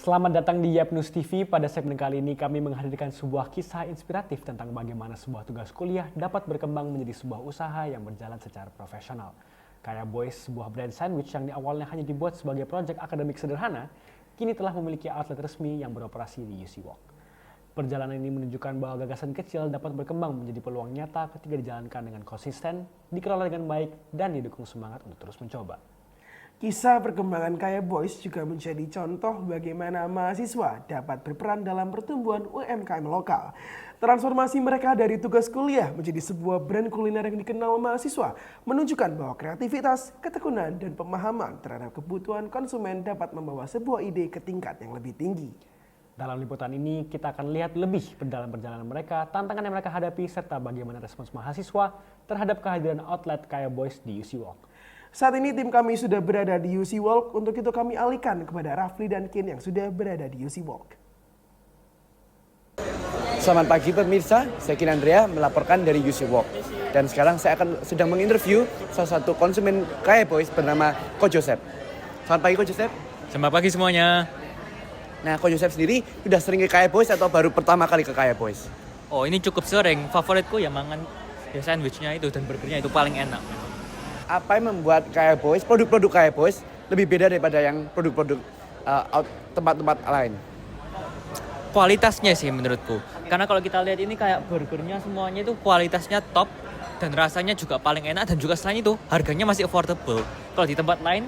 Selamat datang di Yap News TV. Pada segmen kali ini kami menghadirkan sebuah kisah inspiratif tentang bagaimana sebuah tugas kuliah dapat berkembang menjadi sebuah usaha yang berjalan secara profesional. Kaya Boys, sebuah brand sandwich yang di awalnya hanya dibuat sebagai proyek akademik sederhana, kini telah memiliki outlet resmi yang beroperasi di UC Walk. Perjalanan ini menunjukkan bahwa gagasan kecil dapat berkembang menjadi peluang nyata ketika dijalankan dengan konsisten, dikelola dengan baik, dan didukung semangat untuk terus mencoba. Kisah perkembangan Kaya Boys juga menjadi contoh bagaimana mahasiswa dapat berperan dalam pertumbuhan UMKM lokal. Transformasi mereka dari tugas kuliah menjadi sebuah brand kuliner yang dikenal mahasiswa menunjukkan bahwa kreativitas, ketekunan, dan pemahaman terhadap kebutuhan konsumen dapat membawa sebuah ide ke tingkat yang lebih tinggi. Dalam liputan ini kita akan lihat lebih dalam perjalanan mereka, tantangan yang mereka hadapi, serta bagaimana respons mahasiswa terhadap kehadiran outlet Kaya Boys di UC Walk. Saat ini tim kami sudah berada di UC Walk, untuk itu kami alihkan kepada Rafli dan Kin yang sudah berada di UC Walk. Selamat pagi pemirsa, saya Kin Andrea melaporkan dari UC Walk. Dan sekarang saya akan sedang menginterview salah satu konsumen Kaya Boys bernama Ko Joseph. Selamat pagi Ko Joseph. Selamat pagi semuanya. Nah, Ko Joseph sendiri sudah sering ke Kaya Boys atau baru pertama kali ke Kaya Boys? Oh, ini cukup sering. Favoritku ya mangan ya sandwichnya itu dan burgernya itu paling enak. Apa yang membuat Kaya Boys, produk-produk Kaya Boys lebih beda daripada yang produk-produk tempat-tempat lain? Kualitasnya sih menurutku. Karena kalau kita lihat ini kayak burgernya semuanya itu kualitasnya top dan rasanya juga paling enak dan juga selain itu harganya masih affordable. Kalau di tempat lain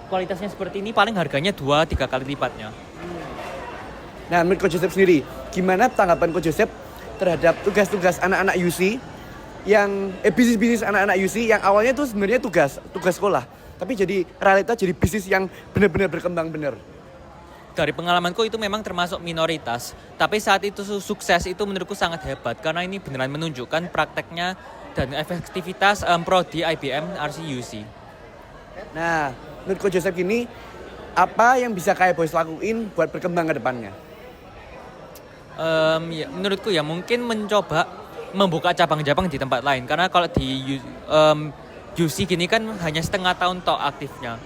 kualitasnya seperti ini paling harganya 2-3 kali lipatnya. Nah, menurut Ko Joseph sendiri, gimana tanggapan Ko Joseph terhadap tugas-tugas anak-anak UC yang bisnis-bisnis anak-anak UC yang awalnya tuh sebenarnya tugas sekolah, tapi jadi realita jadi bisnis yang benar-benar berkembang benar. Dari pengalamanku itu memang termasuk minoritas, tapi saat itu sukses itu menurutku sangat hebat karena ini beneran menunjukkan prakteknya dan efektivitas prodi IBM RCUC. Nah, menurut Ko Joseph ini apa yang bisa Kaya Boys lakuin buat berkembang ke depannya? Ya, menurutku ya mungkin mencoba membuka cabang-cabang di tempat lain karena kalau di UC gini kan hanya setengah tahun tok aktifnya.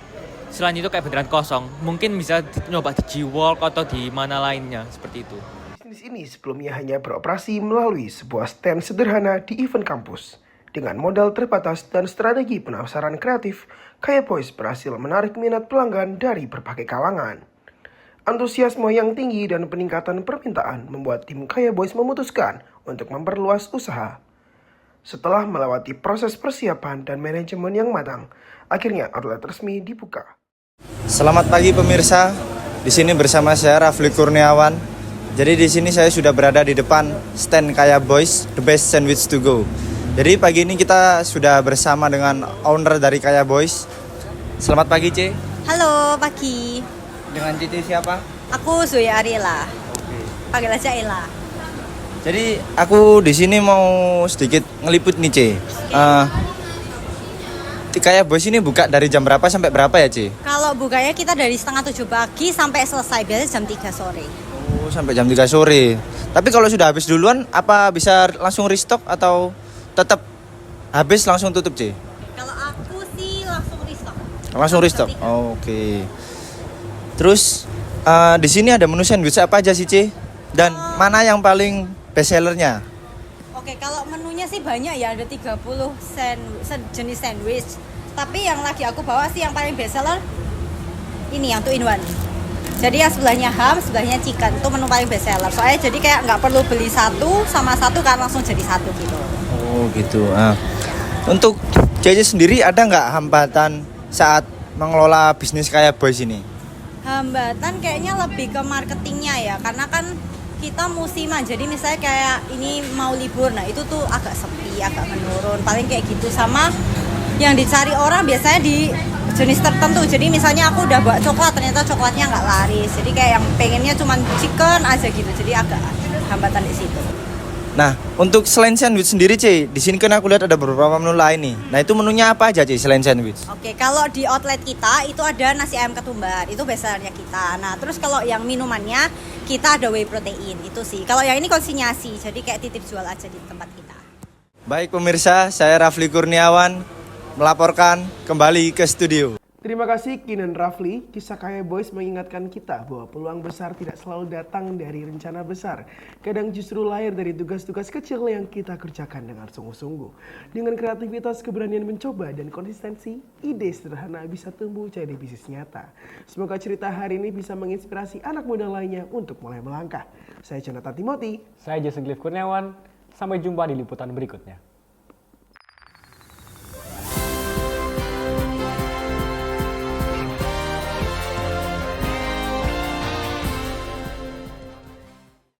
Selain itu kayak beneran kosong. Mungkin bisa nyoba di G-Walk atau di mana lainnya seperti itu. Bisnis ini sebelumnya hanya beroperasi melalui sebuah stand sederhana di event kampus. Dengan modal terbatas dan strategi pemasaran kreatif, Kaya Boys berhasil menarik minat pelanggan dari berbagai kalangan. Antusiasme yang tinggi dan peningkatan permintaan membuat tim Kaya Boys memutuskan untuk memperluas usaha. Setelah melewati proses persiapan dan manajemen yang matang, akhirnya outlet resmi dibuka. Selamat pagi pemirsa. Di sini bersama saya Rafli Kurniawan. Jadi di sini saya sudah berada di depan stand Kaya Boys, the best sandwich to go. Jadi pagi ini kita sudah bersama dengan owner dari Kaya Boys. Selamat pagi, C. Halo, pagi. Dengan Cici siapa? Aku Zoya Ariela. Panggil aja Ella. Jadi aku di sini mau sedikit ngeliput nih, C. Kaya Boys ini buka dari jam berapa sampai berapa ya, C? Kalau bukanya kita dari setengah 7 pagi sampai selesai biasanya jam 3 sore. Oh, sampai jam 3 sore. Tapi kalau sudah habis duluan, apa bisa langsung restock atau tetap habis langsung tutup, C? Kalau aku sih langsung restock. Langsung restock. Oh, oke. Terus di sini ada menu sandwich apa aja sih, C? Dan mana yang paling best sellernya? Oke, kalau menunya sih banyak ya, ada 30 jenis sandwich. Tapi yang lagi aku bawa sih yang paling best seller ini yang 2 in 1. Jadi yang sebelahnya ham, sebelahnya chicken, itu menu paling best seller. Soalnya jadi kayak nggak perlu beli satu sama satu kan langsung jadi satu gitu. Oh gitu. Untuk Cici sendiri ada nggak hambatan saat mengelola bisnis Kaya Boys ini? Hambatan kayaknya lebih ke marketingnya ya, karena kan kita musiman, jadi misalnya kayak ini mau libur, nah itu tuh agak sepi, agak menurun, paling kayak gitu. Sama yang dicari orang biasanya di jenis tertentu, jadi misalnya aku udah bawa coklat, ternyata coklatnya nggak laris, jadi kayak yang pengennya cuma chicken aja gitu, jadi agak hambatan di situ. Nah, untuk selain sandwich sendiri, C, di sini kan aku lihat ada beberapa menu lain nih. Nah, itu menunya apa aja, C, selain sandwich? Oke, kalau di outlet kita itu ada nasi ayam ketumbar, itu bestsellernya kita. Nah, terus kalau yang minumannya kita ada whey protein, itu sih. Kalau yang ini konsinyasi, jadi kayak titip jual aja di tempat kita. Baik pemirsa, saya Rafli Kurniawan melaporkan kembali ke studio. Terima kasih Kinan Rafli. Kisah Kaya Boys mengingatkan kita bahwa peluang besar tidak selalu datang dari rencana besar. Kadang justru lahir dari tugas-tugas kecil yang kita kerjakan dengan sungguh-sungguh. Dengan kreativitas, keberanian mencoba, dan konsistensi, ide sederhana bisa tumbuh jadi bisnis nyata. Semoga cerita hari ini bisa menginspirasi anak muda lainnya untuk mulai melangkah. Saya Jonathan Timothy. Saya Jason Cliff Kurniawan. Sampai jumpa di liputan berikutnya.